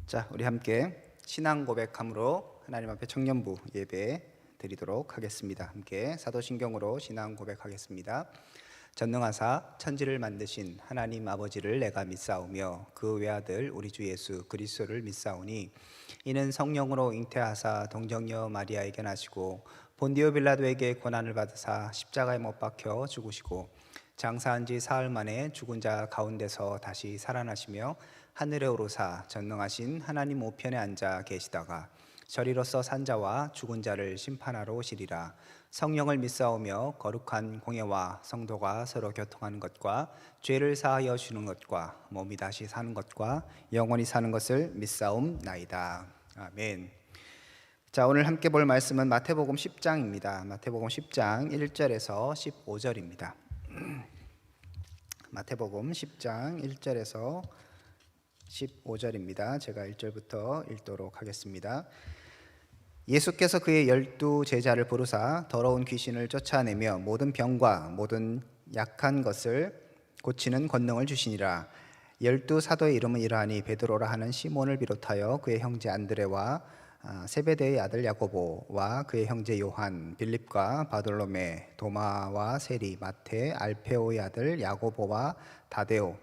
자, 우리 함께 신앙 고백함으로 하나님 앞에 청년부 예배 드리도록 하겠습니다. 함께 사도신경으로 신앙 고백하겠습니다. 전능하사 천지를 만드신 하나님 아버지를 내가 믿사오며 그 외아들 우리 주 예수 그리스도를 믿사오니 이는 성령으로 잉태하사 동정녀 마리아에게 나시고 본디오 빌라도에게 고난을 받으사 십자가에 못 박혀 죽으시고 장사한 지 사흘 만에 죽은 자 가운데서 다시 살아나시며 하늘에 오르사 전능하신 하나님 우편에 앉아 계시다가 저리로서 산자와 죽은 자를 심판하러 오시리라. 성령을 믿사오며 거룩한 공예와 성도가 서로 교통하는 것과 죄를 사하여 주는 것과 몸이 다시 사는 것과 영원히 사는 것을 믿사옵나이다. 아멘. 자, 오늘 함께 볼 말씀은 마태복음 10장입니다. 마태복음 10장 1절에서 15절입니다. 마태복음 10장 1절에서 15절입니다. 제가 1절부터 읽도록 하겠습니다. 예수께서 그의 12 제자를 부르사 더러운 귀신을 쫓아내며 모든 병과 모든 약한 것을 고치는 권능을 주시니라. 12 사도의 이름은 이러하니 베드로라 하는 시몬을 비롯하여 그의 형제 안드레와 세베대의 아들 야고보와 그의 형제 요한, 빌립과 바돌로메, 도마와 세리, 마태, 알페오의 아들 야고보와 다데오,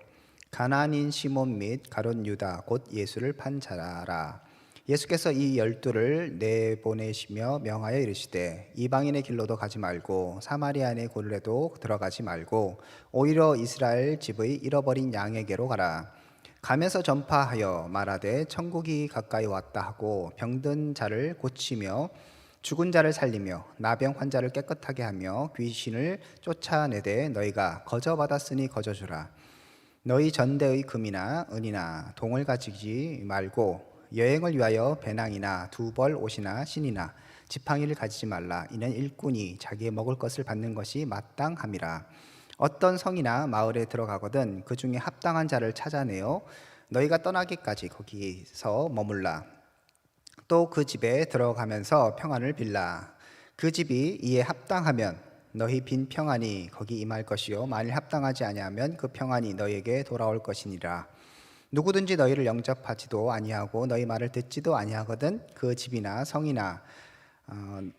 가나안인 시몬 및 가룟 유다 곧 예수를 판 자라. 예수께서 이 12를 내보내시며 명하여 이르시되 이방인의 길로도 가지 말고 사마리아인의 굴에도 들어가지 말고 오히려 이스라엘 집의 잃어버린 양에게로 가라. 가면서 전파하여 말하되 천국이 가까이 왔다 하고 병든 자를 고치며 죽은 자를 살리며 나병 환자를 깨끗하게 하며 귀신을 쫓아내되 너희가 거저 받았으니 거저 주라. 너희 전대의 금이나 은이나 동을 가지지 말고 여행을 위하여 배낭이나 두벌 옷이나 신이나 지팡이를 가지지 말라. 이는 일꾼이 자기의 먹을 것을 받는 것이 마땅함이라. 어떤 성이나 마을에 들어가거든 그 중에 합당한 자를 찾아내어 너희가 떠나기까지 거기서 머물라. 또 그 집에 들어가면서 평안을 빌라. 그 집이 이에 합당하면 너희 빈 평안이 거기 임할 것이요 만일 합당하지 아니하면 그 평안이 너희에게 돌아올 것이니라. 누구든지 너희를 영접하지도 아니하고 너희 말을 듣지도 아니하거든 그 집이나 성이나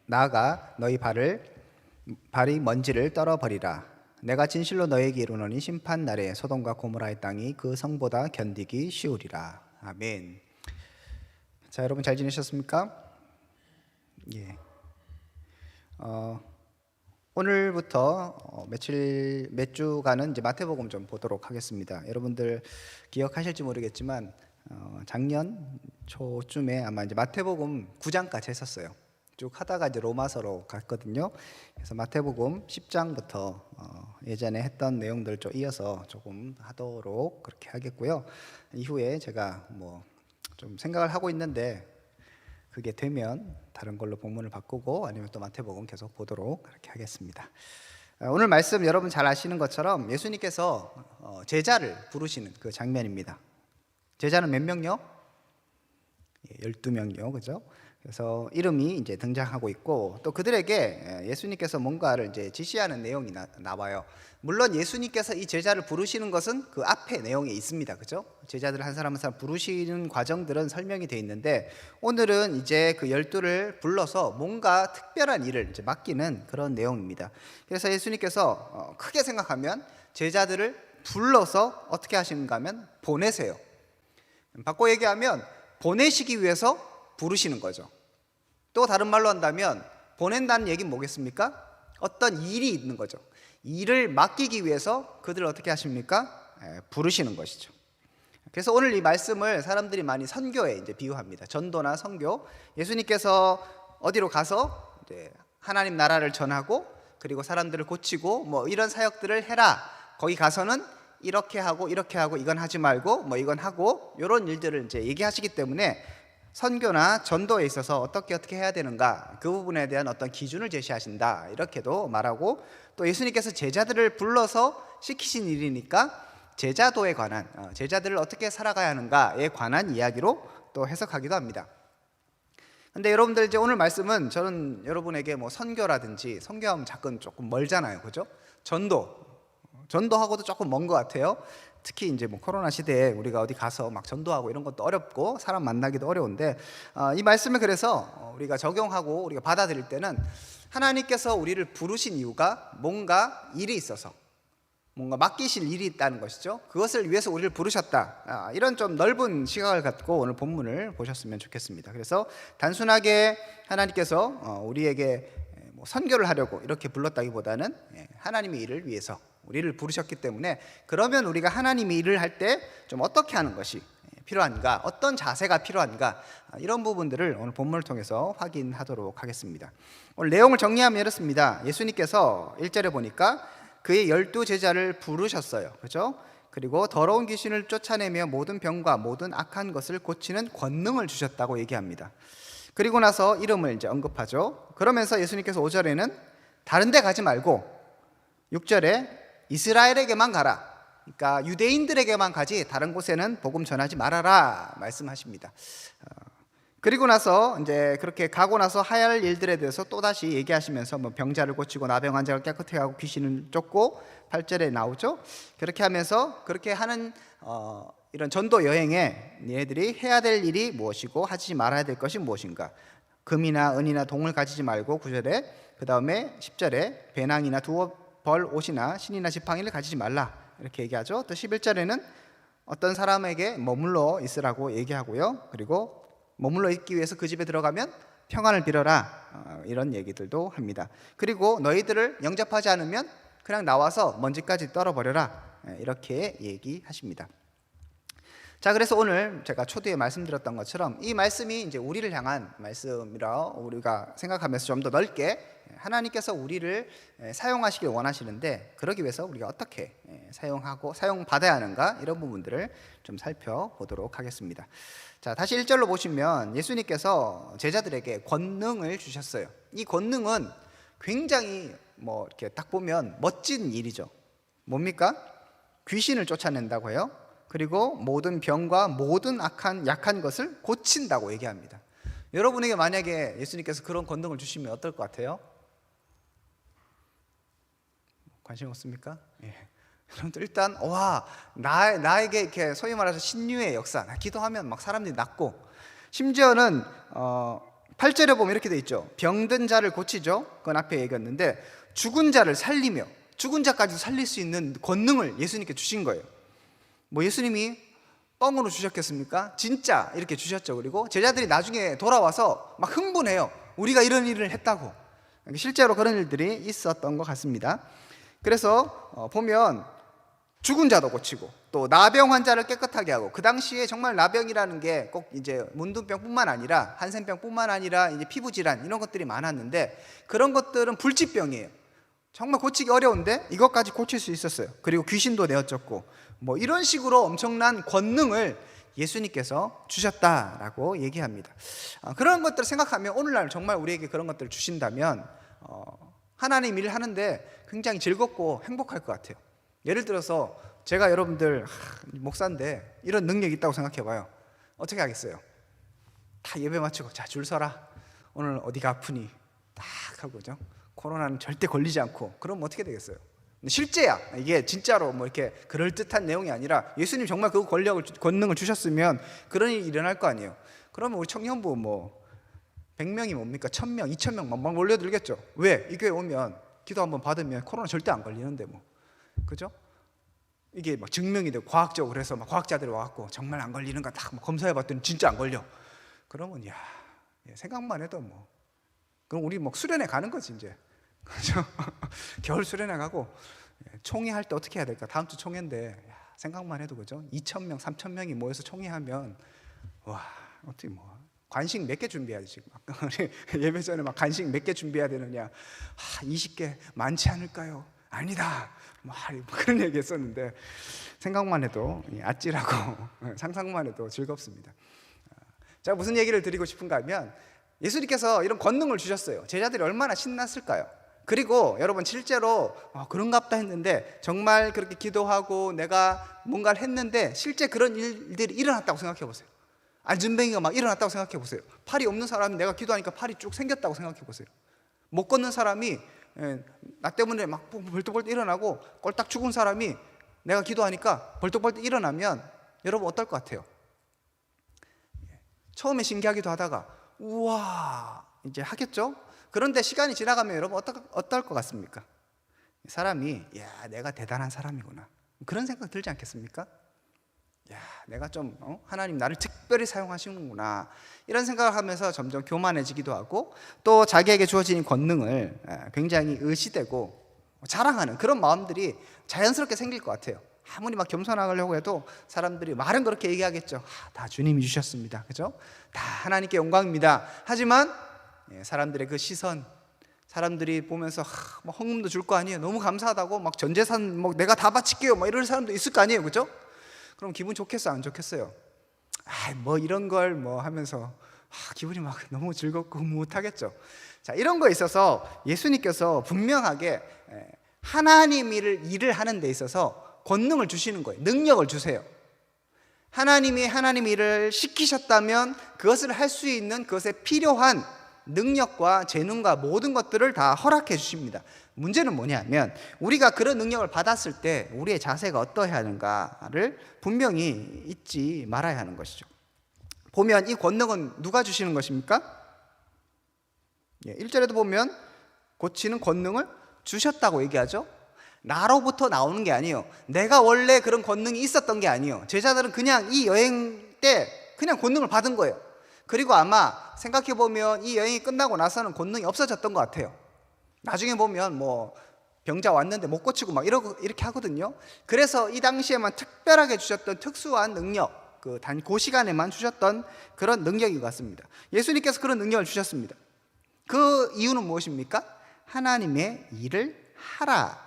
나아가 너희 발이 먼지를 떨어버리라. 내가 진실로 너희에게 이르노니 심판 날에 소돔과 고모라의 땅이 그 성보다 견디기 쉬우리라. 아멘. 자, 여러분 잘 지내셨습니까? 예. 오늘부터 몇 주간은 이제 마태복음 좀 보도록 하겠습니다. 여러분들 기억하실지 모르겠지만 작년 초쯤에 아마 이제 마태복음 9장까지 했었어요. 쭉 하다가 이제 로마서로 갔거든요. 그래서 마태복음 10장부터 예전에 했던 내용들 좀 이어서 조금 하도록 그렇게 하겠고요. 이후에 제가 뭐 좀 생각을 하고 있는데 그게 되면 다른 걸로 본문을 바꾸고 아니면 또 마태복음 계속 보도록 그렇게 하겠습니다. 오늘 말씀 여러분 잘 아시는 것처럼 예수님께서 제자를 부르시는 그 장면입니다. 제자는 몇 명요? 12명이요. 그죠? 그래서 이름이 이제 등장하고 있고 또 그들에게 예수님께서 뭔가를 이제 지시하는 내용이 나와요. 물론 예수님께서 이 제자를 부르시는 것은 그 앞에 내용에 있습니다. 그죠? 제자들 한 사람 한 사람 부르시는 과정들은 설명이 되어 있는데 오늘은 이제 그 12를 불러서 뭔가 특별한 일을 이제 맡기는 그런 내용입니다. 그래서 예수님께서 크게 생각하면 제자들을 불러서 어떻게 하시는가 하면 보내세요. 바꿔 얘기하면 보내시기 위해서 부르시는 거죠. 또 다른 말로 한다면 보낸다는 얘기는 뭐겠습니까? 어떤 일이 있는 거죠. 일을 맡기기 위해서 그들을 어떻게 하십니까? 부르시는 것이죠. 그래서 오늘 이 말씀을 사람들이 많이 선교에 이제 비유합니다. 전도나 선교. 예수님께서 어디로 가서 이제 하나님 나라를 전하고 그리고 사람들을 고치고 뭐 이런 사역들을 해라. 거기 가서는 이렇게 하고 이건 하지 말고 뭐 이건 하고 이런 일들을 이제 얘기하시기 때문에 선교나 전도에 있어서 어떻게 해야 되는가 그 부분에 대한 어떤 기준을 제시하신다 이렇게도 말하고 또 예수님께서 제자들을 불러서 시키신 일이니까 제자도에 관한 제자들을 어떻게 살아가야 하는가에 관한 이야기로 또 해석하기도 합니다. 근데 여러분들 이제 오늘 말씀은 저는 여러분에게 뭐 선교라든지 선교하면 조금 멀잖아요. 그죠? 전도하고도 조금 먼 것 같아요. 특히 이제 뭐 코로나 시대에 우리가 어디 가서 막 전도하고 이런 것도 어렵고 사람 만나기도 어려운데, 이 말씀을 그래서 우리가 적용하고 우리가 받아들일 때는 하나님께서 우리를 부르신 이유가 뭔가 일이 있어서, 뭔가 맡기실 일이 있다는 것이죠. 그것을 위해서 우리를 부르셨다. 이런 좀 넓은 시각을 갖고 오늘 본문을 보셨으면 좋겠습니다. 그래서 단순하게 하나님께서 우리에게 뭐 선교를 하려고 이렇게 불렀다기보다는 하나님의 일을 위해서 우리를 부르셨기 때문에, 그러면 우리가 하나님의 일을 할 때 좀 어떻게 하는 것이 필요한가, 어떤 자세가 필요한가, 이런 부분들을 오늘 본문을 통해서 확인하도록 하겠습니다. 오늘 내용을 정리하면 이렇습니다. 예수님께서 1절에 보니까 그의 12제자를 부르셨어요. 그렇죠? 그리고 더러운 귀신을 쫓아내며 모든 병과 모든 악한 것을 고치는 권능을 주셨다고 얘기합니다. 그리고 나서 이름을 이제 언급하죠. 그러면서 예수님께서 5절에는 다른 데 가지 말고 6절에 이스라엘에게만 가라. 그러니까 유대인들에게만 가지 다른 곳에는 복음 전하지 말아라 말씀하십니다. 그리고 나서 이제 그렇게 가고 나서 해야 할 일들에 대해서 또 다시 얘기하시면서 뭐 병자를 고치고 나병 환자를 깨끗하게 하고 귀신을 쫓고 8절에 나오죠. 그렇게 하면서 그렇게 하는 이런 전도 여행에 얘네들이 해야 될 일이 무엇이고 하지 말아야 될 것이 무엇인가. 금이나 은이나 동을 가지지 말고 9절에, 그 다음에 10절에 배낭이나 두벌 옷이나 신이나 지팡이를 가지지 말라 이렇게 얘기하죠. 또 11절에는 어떤 사람에게 머물러 있으라고 얘기하고요. 그리고 머물러 있기 위해서 그 집에 들어가면 평안을 빌어라, 이런 얘기들도 합니다. 그리고 너희들을 영접하지 않으면 그냥 나와서 먼지까지 떨어버려라, 이렇게 얘기하십니다. 자, 그래서 오늘 제가 초두에 말씀드렸던 것처럼 이 말씀이 이제 우리를 향한 말씀이라 우리가 생각하면서 좀 더 넓게 하나님께서 우리를 사용하시길 원하시는데, 그러기 위해서 우리가 어떻게 사용하고 사용받아야 하는가, 이런 부분들을 좀 살펴보도록 하겠습니다. 자, 다시 1절로 보시면 예수님께서 제자들에게 권능을 주셨어요. 이 권능은 굉장히 뭐 이렇게 딱 보면 멋진 일이죠. 뭡니까? 귀신을 쫓아낸다고 해요. 그리고 모든 병과 모든 약한 것을 고친다고 얘기합니다. 여러분에게 만약에 예수님께서 그런 권능을 주시면 어떨 것 같아요? 관심 없습니까? 예. 여러분들 일단 나에게 이렇게 소위 말해서 신유의 역사, 기도하면 막 사람들이 낫고, 심지어는 8절에 보면 이렇게 돼 있죠. 병든 자를 고치죠. 그건 앞에 얘기했는데 죽은 자를 살리며, 죽은 자까지 살릴 수 있는 권능을 예수님께 주신 거예요. 뭐 예수님이 뻥으로 주셨겠습니까? 진짜 이렇게 주셨죠. 그리고 제자들이 나중에 돌아와서 막 흥분해요. 우리가 이런 일을 했다고. 실제로 그런 일들이 있었던 것 같습니다. 그래서 보면 죽은 자도 고치고 또 나병 환자를 깨끗하게 하고, 그 당시에 정말 나병이라는 게 꼭 이제 문둥병뿐만 아니라 한센병뿐만 아니라 이제 피부 질환 이런 것들이 많았는데, 그런 것들은 불치병이에요. 정말 고치기 어려운데 이것까지 고칠 수 있었어요. 그리고 귀신도 내어쫓고, 뭐 이런 식으로 엄청난 권능을 예수님께서 주셨다라고 얘기합니다. 그런 것들을 생각하면 오늘날 정말 우리에게 그런 것들을 주신다면 하나님 일을 하는데 굉장히 즐겁고 행복할 것 같아요. 예를 들어서 제가 여러분들 목사인데 이런 능력이 있다고 생각해봐요. 어떻게 하겠어요? 다 예배 마치고 자, 줄 서라. 오늘 어디가 아프니? 딱 하고죠. 코로나는 절대 걸리지 않고. 그럼 어떻게 되겠어요? 실제야. 이게 진짜로 뭐 이렇게 그럴듯한 내용이 아니라 예수님 정말 그 권능을 주셨으면 그런 일이 일어날 거 아니에요. 그러면 우리 청년부 뭐 100명이 뭡니까? 1000명, 2000명 막 몰려들겠죠. 왜? 이 교회 오면 기도 한번 받으면 코로나 절대 안 걸리는데 뭐. 그죠? 이게 막 증명이 되고 과학적으로 해서 막 과학자들이 와갖고 정말 안 걸리는 거 딱 검사해봤더니 진짜 안 걸려. 그러면 생각만 해도 뭐, 그럼 우리 뭐 수련회 가는 거지 이제. 그죠? 겨울 수련회 가고 총회 할 때 어떻게 해야 될까? 다음 주 총회인데 생각만 해도, 그죠? 2000명, 3000명이 모여서 총회하면 와, 어떻게 뭐 간식 몇 개 준비해야지 지금. 아까 예배 전에 막 간식 몇 개 준비해야 되느냐. 20개 많지 않을까요? 아니다. 뭐 그런 얘기 했었는데 생각만 해도 아찔하고 상상만 해도 즐겁습니다. 제가 무슨 얘기를 드리고 싶은가 하면, 예수님께서 이런 권능을 주셨어요. 제자들이 얼마나 신났을까요? 그리고 여러분 실제로 그런갑다 했는데 정말 그렇게 기도하고 내가 뭔가를 했는데 실제 그런 일들이 일어났다고 생각해 보세요. 알증뱅이가 막 일어났다고 생각해 보세요. 팔이 없는 사람이 내가 기도하니까 팔이 쭉 생겼다고 생각해 보세요. 못 걷는 사람이 나 때문에 막 벌떡벌떡 일어나고 꼴딱 죽은 사람이 내가 기도하니까 벌떡벌떡 일어나면 여러분 어떨 것 같아요? 처음에 신기하기도 하다가 우와 이제 하겠죠? 그런데 시간이 지나가면 여러분 어떨 것 같습니까? 사람이 야 내가 대단한 사람이구나 그런 생각 들지 않겠습니까? 야 내가 좀 하나님 나를 특별히 사용하시는구나 이런 생각을 하면서 점점 교만해지기도 하고 또 자기에게 주어진 권능을 굉장히 의시되고 자랑하는 그런 마음들이 자연스럽게 생길 것 같아요. 아무리 막 겸손하려고 해도 사람들이 말은 그렇게 얘기하겠죠. 다 주님이 주셨습니다. 그죠? 다 하나님께 영광입니다. 하지만 사람들의 그 시선, 사람들이 보면서 막 헌금도 줄 거 아니에요. 너무 감사하다고 막 전 재산 뭐 내가 다 바칠게요. 막 이럴 사람도 있을 거 아니에요. 그죠? 그럼 기분 좋겠어, 안 좋겠어요? 뭐 이런 걸 뭐 하면서 기분이 막 너무 즐겁고 못하겠죠. 자, 이런 거에 있어서 예수님께서 분명하게 하나님 일을 하는 데 있어서 권능을 주시는 거예요. 능력을 주세요. 하나님이 하나님 일을 시키셨다면 그것을 할 수 있는 그것에 필요한 능력과 재능과 모든 것들을 다 허락해 주십니다. 문제는 뭐냐면 우리가 그런 능력을 받았을 때 우리의 자세가 어떠해야 하는가를 분명히 잊지 말아야 하는 것이죠. 보면 이 권능은 누가 주시는 것입니까? 1절에도 보면 고치는 권능을 주셨다고 얘기하죠. 나로부터 나오는 게 아니에요. 내가 원래 그런 권능이 있었던 게 아니에요. 제자들은 그냥 이 여행 때 그냥 권능을 받은 거예요. 그리고 아마 생각해보면 이 여행이 끝나고 나서는 권능이 없어졌던 것 같아요. 나중에 보면 뭐 병자 왔는데 못 고치고 막 이렇게 하거든요. 그래서 이 당시에만 특별하게 주셨던 특수한 능력, 단 그 시간에만 주셨던 그런 능력인 것 같습니다. 예수님께서 그런 능력을 주셨습니다. 그 이유는 무엇입니까? 하나님의 일을 하라.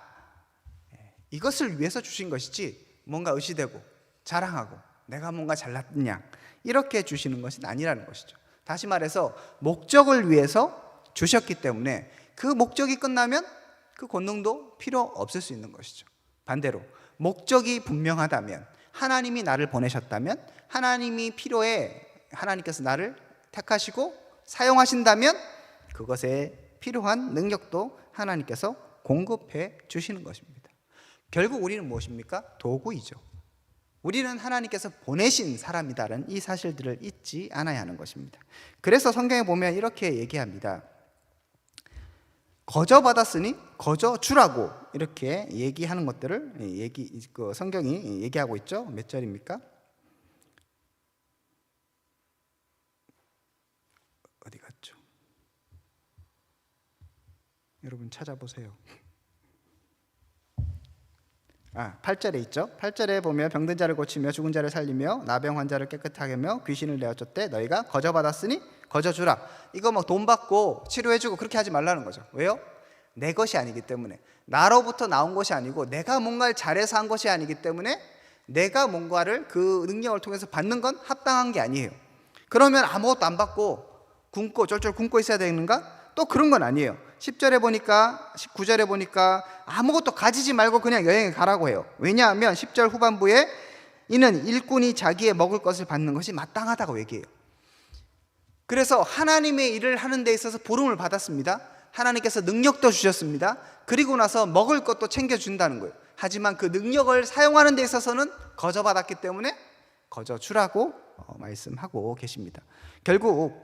이것을 위해서 주신 것이지 뭔가 의시되고 자랑하고 내가 뭔가 잘났냐 이렇게 주시는 것은 아니라는 것이죠. 다시 말해서 목적을 위해서 주셨기 때문에 그 목적이 끝나면 그 권능도 필요 없을 수 있는 것이죠. 반대로 목적이 분명하다면 하나님이 나를 보내셨다면 하나님이 필요해 하나님께서 나를 택하시고 사용하신다면 그것에 필요한 능력도 하나님께서 공급해 주시는 것입니다. 결국 우리는 무엇입니까? 도구이죠. 우리는 하나님께서 보내신 사람이다라는 이 사실들을 잊지 않아야 하는 것입니다. 그래서 성경에 보면 이렇게 얘기합니다. 거저 받았으니 거저 주라고 이렇게 얘기하는 것들을 성경이 얘기하고 있죠. 몇 절입니까? 어디 갔죠? 여러분 찾아보세요. 8절에 있죠. 8절에 보면 병든 자를 고치며 죽은 자를 살리며 나병 환자를 깨끗하게 하며 귀신을 내어 쫓되 너희가 거저 받았으니 거저 주라. 이거 막 돈 받고 치료해주고 그렇게 하지 말라는 거죠. 왜요? 내 것이 아니기 때문에, 나로부터 나온 것이 아니고 내가 뭔가를 잘해서 한 것이 아니기 때문에 내가 뭔가를 그 능력을 통해서 받는 건 합당한 게 아니에요. 그러면 아무것도 안 받고 굶고 쫄쫄 굶고 있어야 되는가? 또 그런 건 아니에요. 10절에 보니까 19절에 보니까 아무것도 가지지 말고 그냥 여행에 가라고 해요. 왜냐하면 10절 후반부에 이는 일꾼이 자기의 먹을 것을 받는 것이 마땅하다고 얘기해요. 그래서 하나님의 일을 하는 데 있어서 부름을 받았습니다. 하나님께서 능력도 주셨습니다. 그리고 나서 먹을 것도 챙겨준다는 거예요. 하지만 그 능력을 사용하는 데 있어서는 거저 받았기 때문에 거저 주라고 말씀하고 계십니다. 결국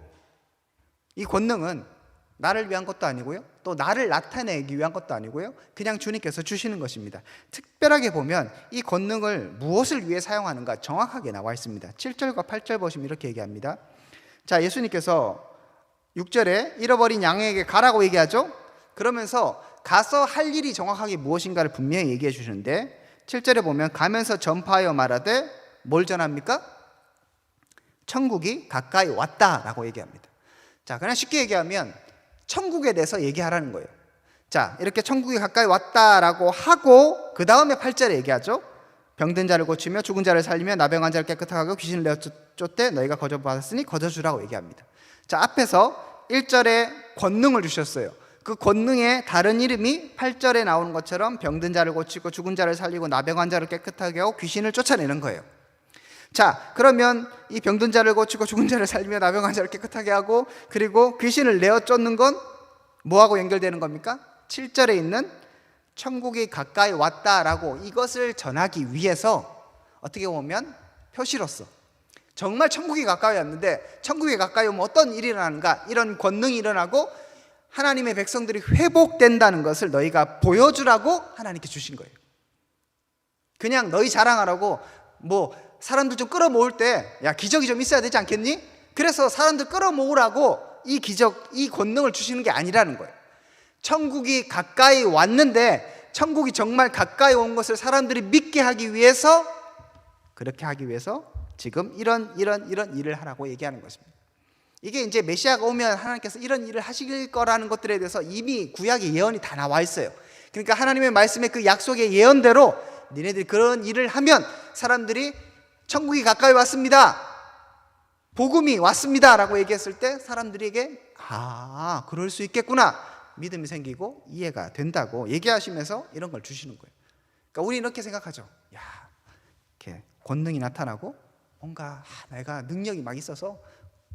이 권능은 나를 위한 것도 아니고요, 또 나를 나타내기 위한 것도 아니고요, 그냥 주님께서 주시는 것입니다. 특별하게 보면 이 권능을 무엇을 위해 사용하는가 정확하게 나와 있습니다. 7절과 8절 보시면 이렇게 얘기합니다. 자, 예수님께서 6절에 잃어버린 양에게 가라고 얘기하죠. 그러면서 가서 할 일이 정확하게 무엇인가를 분명히 얘기해 주시는데 7절에 보면 가면서 전파하여 말하되 뭘 전합니까? 천국이 가까이 왔다라고 얘기합니다. 자, 그냥 쉽게 얘기하면 천국에 대해서 얘기하라는 거예요. 자, 이렇게 천국이 가까이 왔다라고 하고 그 다음에 8절에 얘기하죠. 병든 자를 고치며 죽은 자를 살리며 나병 환자를 깨끗하게 하고 귀신을 내어 쫓되 너희가 거저 받았으니 거저 주라고 얘기합니다. 자, 앞에서 1절에 권능을 주셨어요. 그 권능의 다른 이름이 8절에 나오는 것처럼 병든 자를 고치고 죽은 자를 살리고 나병 환자를 깨끗하게 하고 귀신을 쫓아내는 거예요. 자, 그러면 이 병든 자를 고치고 죽은 자를 살리며 나병 환자를 깨끗하게 하고 그리고 귀신을 내어 쫓는 건 뭐하고 연결되는 겁니까? 7절에 있는 천국이 가까이 왔다라고 이것을 전하기 위해서 어떻게 보면 표시로서 정말 천국이 가까이 왔는데 천국이 가까이 오면 어떤 일이 일어나는가, 이런 권능이 일어나고 하나님의 백성들이 회복된다는 것을 너희가 보여주라고 하나님께 주신 거예요. 그냥 너희 자랑하라고 뭐 사람들 좀 끌어모을 때 야, 기적이 좀 있어야 되지 않겠니? 그래서 사람들 끌어모으라고 이 기적, 이 권능을 주시는 게 아니라는 거예요. 천국이 가까이 왔는데 천국이 정말 가까이 온 것을 사람들이 믿게 하기 위해서, 그렇게 하기 위해서 지금 이런 일을 하라고 얘기하는 것입니다. 이게 이제 메시아가 오면 하나님께서 이런 일을 하실 거라는 것들에 대해서 이미 구약의 예언이 다 나와 있어요. 그러니까 하나님의 말씀의 그 약속의 예언대로 니네들이 그런 일을 하면 사람들이 천국이 가까이 왔습니다, 복음이 왔습니다 라고 얘기했을 때 사람들에게 그럴 수 있겠구나 믿음이 생기고 이해가 된다고 얘기하시면서 이런 걸 주시는 거예요. 그러니까 우리 이렇게 생각하죠. 야, 이렇게 권능이 나타나고 뭔가 내가 능력이 막 있어서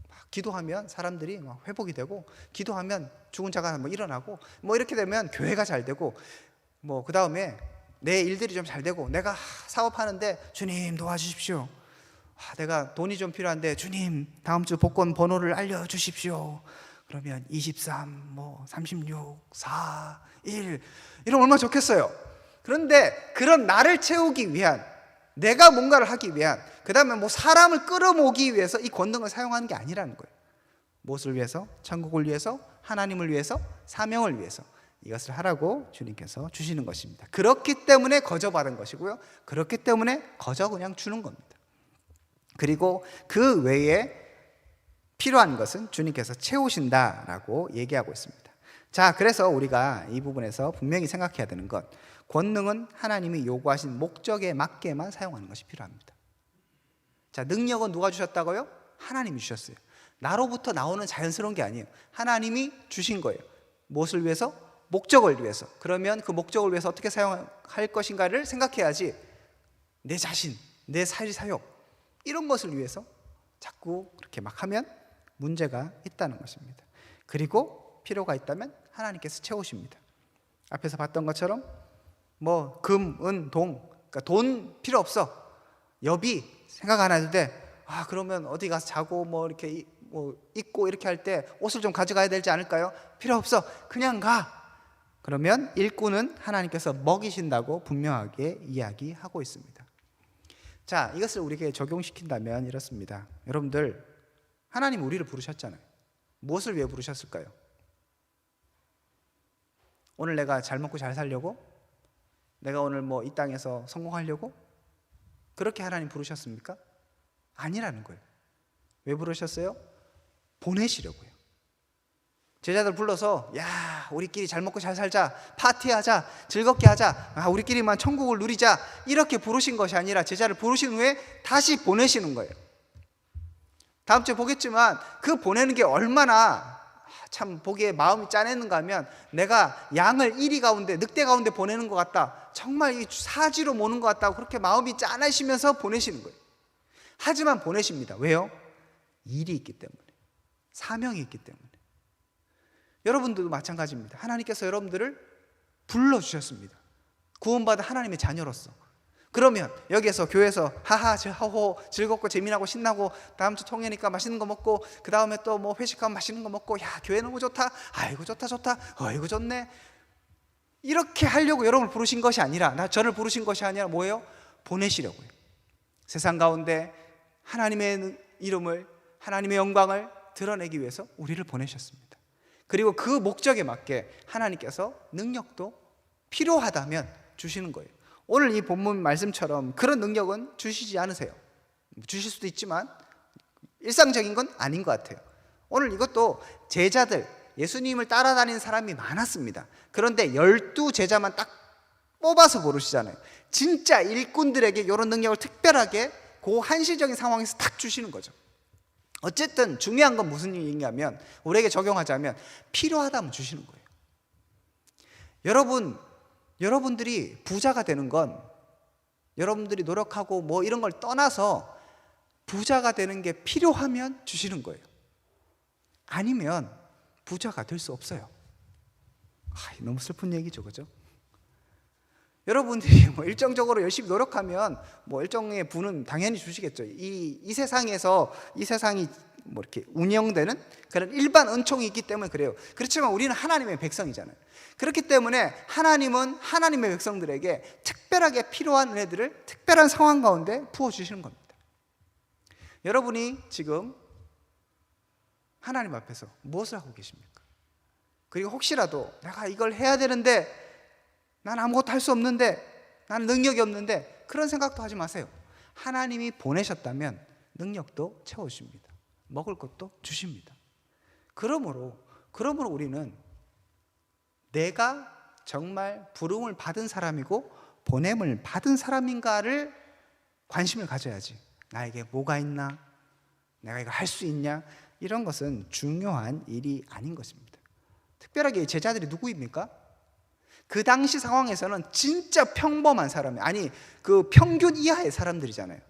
막 기도하면 사람들이 막 회복이 되고, 기도하면 죽은 자가 뭐 일어나고, 뭐 이렇게 되면 교회가 잘 되고, 뭐 그 다음에 내 일들이 좀 잘 되고, 내가 사업하는데 주님 도와주십시오, 내가 돈이 좀 필요한데 주님 다음 주 복권 번호를 알려주십시오. 그러면 23, 뭐 36, 4, 1 이러면 얼마나 좋겠어요. 그런데 그런 나를 채우기 위한, 내가 뭔가를 하기 위한, 그 다음에 뭐 사람을 끌어모으기 위해서 이 권능을 사용하는 게 아니라는 거예요. 무엇을 위해서? 천국을 위해서, 하나님을 위해서, 사명을 위해서 이것을 하라고 주님께서 주시는 것입니다. 그렇기 때문에 거저 받은 것이고요, 그렇기 때문에 거저 그냥 주는 겁니다. 그리고 그 외에 필요한 것은 주님께서 채우신다라고 얘기하고 있습니다. 자, 그래서 우리가 이 부분에서 분명히 생각해야 되는 것, 권능은 하나님이 요구하신 목적에 맞게만 사용하는 것이 필요합니다. 자, 능력은 누가 주셨다고요? 하나님이 주셨어요. 나로부터 나오는 자연스러운 게 아니에요. 하나님이 주신 거예요. 무엇을 위해서? 목적을 위해서. 그러면 그 목적을 위해서 어떻게 사용할 것인가를 생각해야지, 내 자신, 내 사욕 이런 것을 위해서 자꾸 그렇게 막 하면 문제가 있다는 것입니다. 그리고 필요가 있다면 하나님께서 채우십니다. 앞에서 봤던 것처럼 뭐 금, 은, 동, 그러니까 돈 필요 없어. 여비 생각 안 해도 돼. 그러면 어디 가서 자고 뭐 이렇게 뭐 입고 이렇게 할 때 옷을 좀 가져가야 되지 않을까요? 필요 없어. 그냥 가. 그러면 일꾼은 하나님께서 먹이신다고 분명하게 이야기하고 있습니다. 자, 이것을 우리에게 적용시킨다면 이렇습니다. 여러분들, 하나님 우리를 부르셨잖아요. 무엇을 위해 부르셨을까요? 오늘 내가 잘 먹고 잘 살려고? 내가 오늘 뭐 이 땅에서 성공하려고? 그렇게 하나님 부르셨습니까? 아니라는 거예요. 왜 부르셨어요? 보내시려고요. 제자들 불러서 야, 우리끼리 잘 먹고 잘 살자, 파티하자, 즐겁게 하자, 우리끼리만 천국을 누리자, 이렇게 부르신 것이 아니라 제자를 부르신 후에 다시 보내시는 거예요. 다음 주에 보겠지만 그 보내는 게 얼마나 참 보기에 마음이 짠했는가 하면, 내가 양을 이리 가운데, 늑대 가운데 보내는 것 같다, 정말 이 사지로 모는 것 같다고 그렇게 마음이 짠하시면서 보내시는 거예요. 하지만 보내십니다. 왜요? 일이 있기 때문에, 사명이 있기 때문에. 여러분들도 마찬가지입니다. 하나님께서 여러분들을 불러주셨습니다. 구원받은 하나님의 자녀로서. 그러면 여기에서 교회에서 하하 하호 즐겁고 재미나고 신나고, 다음 주 통회니까 맛있는 거 먹고, 그 다음에 또 뭐 회식하면 맛있는 거 먹고, 야 교회 너무 좋다, 아이고 좋다 아이고 좋네, 이렇게 하려고 여러분을 부르신 것이 아니라, 저를 부르신 것이 아니라 뭐예요? 보내시려고요. 세상 가운데 하나님의 이름을, 하나님의 영광을 드러내기 위해서 우리를 보내셨습니다. 그리고 그 목적에 맞게 하나님께서 능력도 필요하다면 주시는 거예요. 오늘 이 본문 말씀처럼 그런 능력은 주시지 않으세요. 주실 수도 있지만 일상적인 건 아닌 것 같아요. 오늘 이것도 제자들, 예수님을 따라다니는 사람이 많았습니다. 그런데 12제자만 딱 뽑아서 부르시잖아요. 진짜 일꾼들에게 이런 능력을 특별하게 그 한시적인 상황에서 딱 주시는 거죠. 어쨌든 중요한 건 무슨 얘기냐면, 우리에게 적용하자면 필요하다면 주시는 거예요. 여러분들이 부자가 되는 건, 여러분들이 노력하고 뭐 이런 걸 떠나서 부자가 되는 게 필요하면 주시는 거예요. 아니면 부자가 될 수 없어요. 너무 슬픈 얘기죠, 그죠? 여러분들이 뭐 일정적으로 열심히 노력하면 뭐 일정의 부는 당연히 주시겠죠. 이 세상이 뭐 이렇게 운영되는 그런 일반 은총이 있기 때문에 그래요. 그렇지만 우리는 하나님의 백성이잖아요. 그렇기 때문에 하나님은 하나님의 백성들에게 특별하게 필요한 은혜들을 특별한 상황 가운데 부어주시는 겁니다. 여러분이 지금 하나님 앞에서 무엇을 하고 계십니까? 그리고 혹시라도 내가 이걸 해야 되는데 난 아무것도 할 수 없는데, 나는 능력이 없는데, 그런 생각도 하지 마세요. 하나님이 보내셨다면 능력도 채워주십니다. 먹을 것도 주십니다. 그러므로 우리는 내가 정말 부름을 받은 사람이고 보냄을 받은 사람인가를 관심을 가져야지, 나에게 뭐가 있나, 내가 이거 할 수 있냐, 이런 것은 중요한 일이 아닌 것입니다. 특별하게 제자들이 누구입니까? 그 당시 상황에서는 진짜 평범한 사람이, 아니 그 평균 이하의 사람들이잖아요.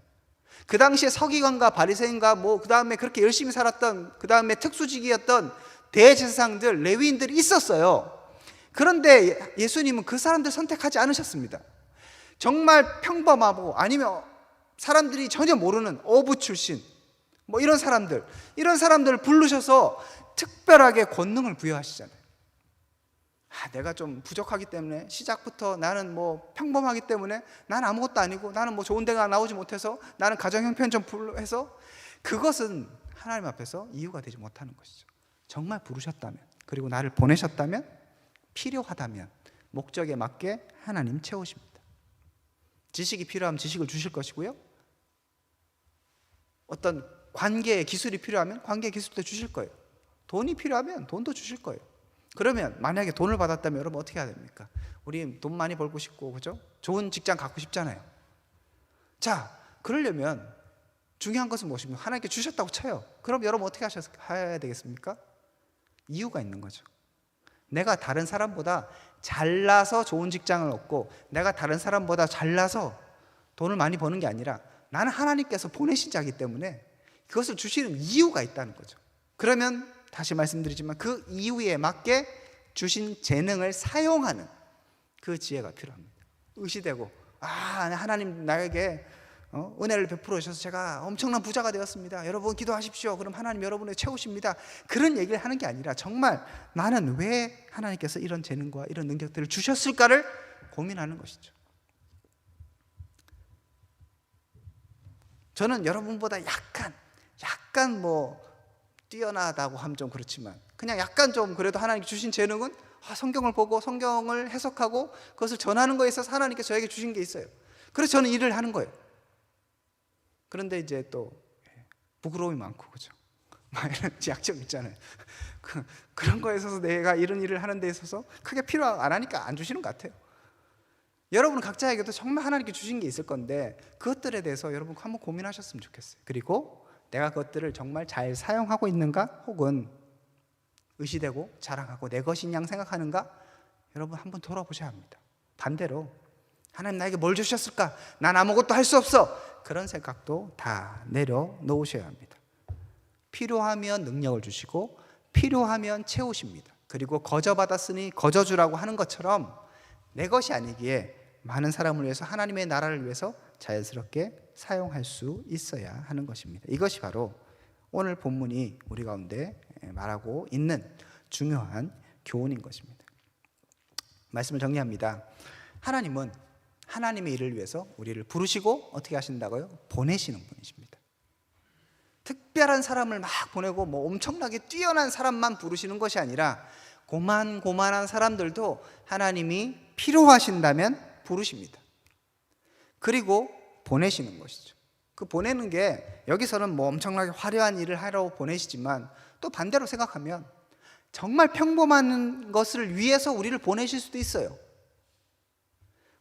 그 당시에 서기관과 바리새인과 그 다음에 그렇게 열심히 살았던, 그 다음에 특수직이었던 대제사장들, 레위인들이 있었어요. 그런데 예수님은 그 사람들 선택하지 않으셨습니다. 정말 평범하고 아니면 사람들이 전혀 모르는 어부 출신 이런 사람들을 부르셔서 특별하게 권능을 부여하시잖아요. 내가 좀 부족하기 때문에, 시작부터 나는 평범하기 때문에, 나는 아무것도 아니고, 나는 좋은 데가 나오지 못해서, 나는 가정 형편 좀 불해서, 그것은 하나님 앞에서 이유가 되지 못하는 것이죠. 정말 부르셨다면, 그리고 나를 보내셨다면, 필요하다면 목적에 맞게 하나님 채우십니다. 지식이 필요하면 지식을 주실 것이고요, 어떤 관계의 기술이 필요하면 관계의 기술도 주실 거예요. 돈이 필요하면 돈도 주실 거예요. 그러면 만약에 돈을 받았다면 여러분 어떻게 해야 됩니까? 우리 돈 많이 벌고 싶고, 그죠? 좋은 직장 갖고 싶잖아요. 자, 그러려면 중요한 것은 무엇입니까? 하나님께 주셨다고 쳐요. 그럼 여러분 어떻게 해야 되겠습니까? 이유가 있는 거죠. 내가 다른 사람보다 잘나서 좋은 직장을 얻고, 내가 다른 사람보다 잘나서 돈을 많이 버는 게 아니라 나는 하나님께서 보내신 자이기 때문에 그것을 주시는 이유가 있다는 거죠. 그러면 다시 말씀드리지만 그 이유에 맞게 주신 재능을 사용하는 그 지혜가 필요합니다. 의시되고 하나님 나에게 은혜를 베풀어 주셔서 제가 엄청난 부자가 되었습니다, 여러분 기도하십시오, 그럼 하나님 여러분을 채우십니다, 그런 얘기를 하는 게 아니라 정말 나는 왜 하나님께서 이런 재능과 이런 능력들을 주셨을까를 고민하는 것이죠. 저는 여러분보다 약간 뛰어나다고 하면 좀 그렇지만, 그냥 약간 좀 그래도 하나님께 주신 재능은 성경을 보고 성경을 해석하고 그것을 전하는 거에 있어서 하나님께 저에게 주신 게 있어요. 그래서 저는 일을 하는 거예요. 그런데 이제 또 부끄러움이 많고, 그죠? 이런 약점 있잖아요. 그런 거에 있어서 내가 이런 일을 하는 데 있어서 크게 필요 안 하니까 안 주시는 것 같아요. 여러분 각자에게도 정말 하나님께 주신 게 있을 건데 그것들에 대해서 여러분 한번 고민하셨으면 좋겠어요. 그리고 내가 그것들을 정말 잘 사용하고 있는가, 혹은 의시되고 자랑하고 내 것인 양 생각하는가, 여러분 한번 돌아보셔야 합니다. 반대로 하나님 나에게 뭘 주셨을까, 난 아무것도 할 수 없어, 그런 생각도 다 내려놓으셔야 합니다. 필요하면 능력을 주시고 필요하면 채우십니다. 그리고 거저 받았으니 거저 주라고 하는 것처럼 내 것이 아니기에 많은 사람을 위해서, 하나님의 나라를 위해서 자연스럽게 사용할 수 있어야 하는 것입니다. 이것이 바로 오늘 본문이 우리 가운데 말하고 있는 중요한 교훈인 것입니다. 말씀을 정리합니다. 하나님은 하나님의 일을 위해서 우리를 부르시고 어떻게 하신다고요? 보내시는 분이십니다. 특별한 사람을 막 보내고 엄청나게 뛰어난 사람만 부르시는 것이 아니라 고만고만한 사람들도 하나님이 필요하신다면 부르십니다. 그리고 보내시는 것이죠. 그 보내는 게 여기서는 엄청나게 화려한 일을 하러 보내시지만, 또 반대로 생각하면 정말 평범한 것을 위해서 우리를 보내실 수도 있어요.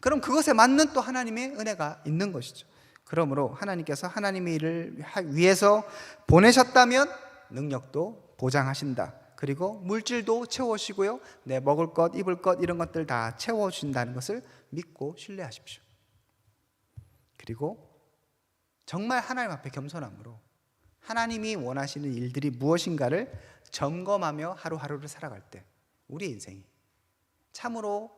그럼 그것에 맞는 또 하나님의 은혜가 있는 것이죠. 그러므로 하나님께서 하나님의 일을 위해서 보내셨다면 능력도 보장하신다. 그리고 물질도 채워주시고요, 내 먹을 것, 입을 것, 이런 것들 다 채워주신다는 것을 믿고 신뢰하십시오. 그리고 정말 하나님 앞에 겸손함으로 하나님이 원하시는 일들이 무엇인가를 점검하며 하루하루를 살아갈 때 우리의 인생이 참으로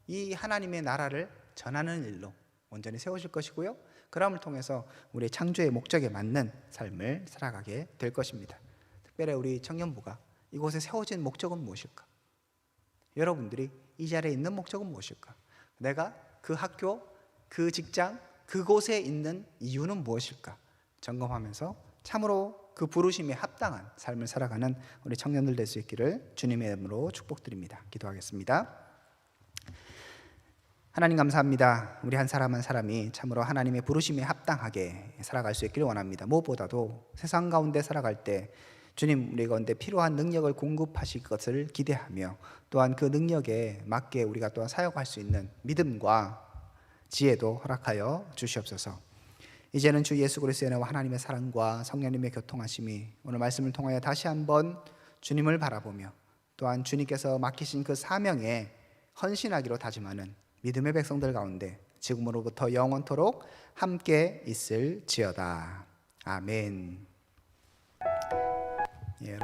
이 하나님의 나라를 전하는 일로 온전히 세우실 것이고요. 그럼을 통해서 우리의 창조의 목적에 맞는 삶을 살아가게 될 것입니다. 특별히 우리 청년부가 이곳에 세워진 목적은 무엇일까? 여러분들이 이 자리에 있는 목적은 무엇일까? 내가 그 학교, 그 직장, 그곳에 있는 이유는 무엇일까? 점검하면서 참으로 그 부르심에 합당한 삶을 살아가는 우리 청년들 될 수 있기를 주님의 이름으로 축복드립니다. 기도하겠습니다. 하나님 감사합니다. 우리 한 사람 한 사람이 참으로 하나님의 부르심에 합당하게 살아갈 수 있기를 원합니다. 무엇보다도 세상 가운데 살아갈 때 주님 우리 가운데 필요한 능력을 공급하실 것을 기대하며 또한 그 능력에 맞게 우리가 또한 사역할 수 있는 믿음과 지혜도 허락하여 주시옵소서. 이제는 주 예수 그리스도의 은혜와 하나님의 사랑과 성령님의 교통하심이 오늘 말씀을 통하여 다시 한번 주님을 바라보며 또한 주님께서 맡기신 그 사명에 헌신하기로 다짐하는 믿음의 백성들 가운데 지금으로부터 영원토록 함께 있을지어다. 아멘. 예,